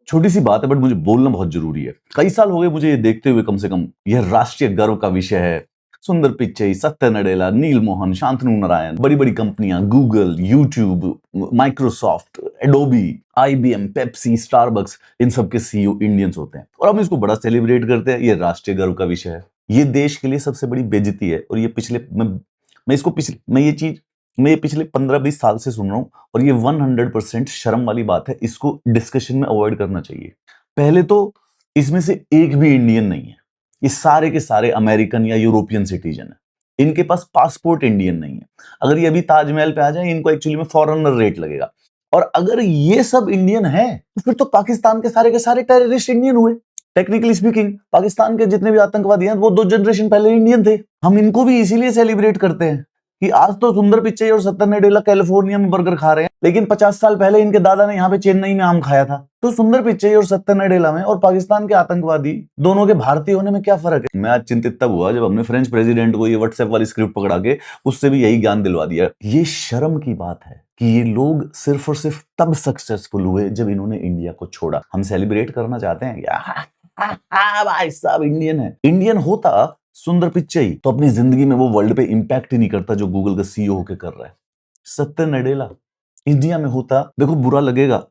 छोटी सी बात है बट मुझे बोलना बहुत जरूरी है। कई साल हो गए मुझे ये देखते हुए, कम से कम यह राष्ट्रीय गर्व का विषय है। सुंदर पिच्चई, सत्य नडेला, नील मोहन, शांतनु नारायण, बड़ी बड़ी कंपनियां, Google, YouTube, Microsoft, Adobe, IBM, Pepsi, Starbucks, इन सब के सीईओ इंडियंस होते हैं और हम इसको बड़ा सेलिब्रेट करते हैं। ये राष्ट्रीय गर्व का विषय है। ये देश के लिए सबसे बड़ी बेइज्जती है और ये मैं ये पिछले 15-20 साल से सुन रहा हूं और ये 100% शर्म वाली बात है। इसको डिस्कशन में अवॉइड करना चाहिए। पहले तो इसमें से एक भी इंडियन नहीं है। ये सारे के सारे अमेरिकन या यूरोपियन सिटीजन है। इनके पास पासपोर्ट इंडियन नहीं है। अगर ये अभी ताजमहल पे आ जाए, इनको एक्चुअली में फॉरेनर रेट लगेगा। और अगर ये सब इंडियन है तो फिर तो पाकिस्तान के सारे टेररिस्ट इंडियन हुए। टेक्निकली स्पीकिंग, पाकिस्तान के जितने भी आतंकवादी हैं वो 2 जनरेशन पहले इंडियन थे। हम इनको भी इसीलिए सेलिब्रेट करते हैं कि आज तो सुंदर पिच्चई और सत्तर नडेला कैलिफोर्निया में बर्गर खा रहे हैं, लेकिन 50 साल पहले इनके दादा ने यहाँ पे चेन्नई में आम खाया था। तो सुंदर पिच्चई और सत्तर नडेला में और पाकिस्तान के आतंकवादी दोनों के भारतीय होने में क्या फर्क है? मैं आज चिंतित तब हुआ जब हमने फ्रेंच प्रेसिडेंट को ये व्हाट्सएप वाली स्क्रिप्ट पकड़ा के उससे भी यही ज्ञान दिलवा दिया। ये शर्म की बात है कि ये लोग सिर्फ और सिर्फ तब सक्सेसफुल हुए जब इन्होंने इंडिया को छोड़ा। हम सेलिब्रेट करना चाहते हैं क्या? भाई साहब इंडियन है। इंडियन होता सुंदर पिच्चई तो अपनी जिंदगी में वो वर्ल्ड पे इंपैक्ट ही नहीं करता जो गूगल का सीईओ होके कर रहा है। सत्य नडेला इंडिया में होता, देखो बुरा लगेगा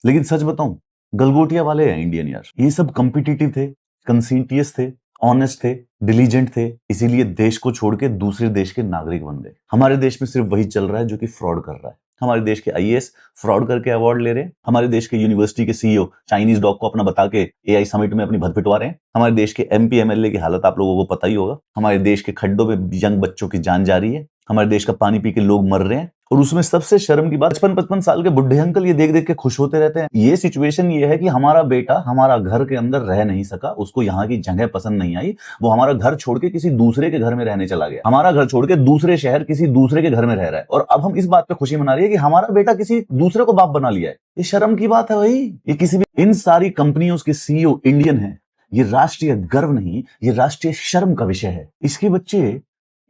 लेकिन सच बताऊं, गलगोटिया वाले हैं इंडियन यार। ये सब कॉम्पिटिटिव थे, कंसिटियस थे, ऑनेस्ट थे, डिलीजेंट थे, इसीलिए देश को छोड़ के दूसरे देश के नागरिक बन गए। हमारे देश में सिर्फ वही चल रहा है जो कि फ्रॉड कर रहा है। हमारे देश के आईएएस फ्रॉड करके अवार्ड ले रहे हैं। हमारे देश के यूनिवर्सिटी के सीईओ चाइनीज डॉग को अपना बता के एआई समिट में अपनी भद पिटवा रहे हैं। हमारे देश के एमपी एमएलए की हालत आप लोगों को पता ही होगा। हमारे देश के खड्डों में यंग बच्चों की जान जा रही है। हमारे देश का पानी पी के लोग मर रहे हैं और उसमें सबसे शर्म की बात, 55-55 साल के बुढ़े अंकल ये देख देख के खुश होते रहते हैं। ये सिचुएशन ये है कि हमारा बेटा हमारा घर के अंदर रह नहीं सका, उसको यहाँ की जगह पसंद नहीं आई, वो हमारा घर छोड़ के किसी दूसरे के घर में रहने चला गया। हमारा घर छोड़ के दूसरे शहर किसी दूसरे के घर में रह रहा है और अब हम इस बात पे खुशी मना रही है कि हमारा बेटा किसी दूसरे को बाप बना लिया है। ये शर्म की बात है भाई। ये किसी भी, इन सारी कंपनियों के सीईओ इंडियन है। ये राष्ट्रीय गर्व नहीं, ये राष्ट्रीय शर्म का विषय है। इसके बच्चे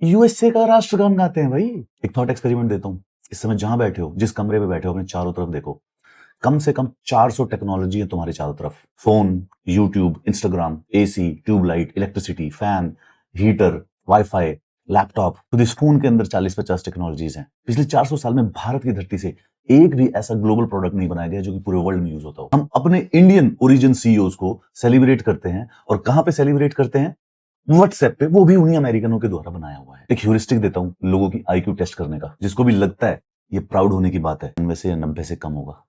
यूएसए का राष्ट्रगान गाते हैं भाई। एक थॉट एक्सपेरिमेंट देता हूं। इस समय जहां बैठे हो, जिस कमरे में बैठे हो, अपने चारों तरफ देखो। कम से कम 400 टेक्नोलॉजी है तुम्हारे चारों तरफ। Phone, YouTube, Instagram, AC, tubelight, electricity, fan, heater, WiFi, laptop. तो इस फोन के अंदर 40-50 टेक्नोलॉजीज हैं। पिछले 400 साल में भारत की धरती से एक भी ऐसा ग्लोबल प्रोडक्ट नहीं बनाया गया जो कि पूरे वर्ल्ड में यूज होता हो। हम अपने इंडियन ओरिजिन सीईओज को सेलिब्रेट करते हैं और कहां पे सेलिब्रेट करते हैं? व्हाट्सएप पे, वो भी उन्हीं अमेरिकनों के द्वारा बनाया हुआ है। एक ह्यूरिस्टिक देता हूं लोगों की आईक्यू टेस्ट करने का। जिसको भी लगता है ये प्राउड होने की बात है, 90 से या 90 से कम होगा।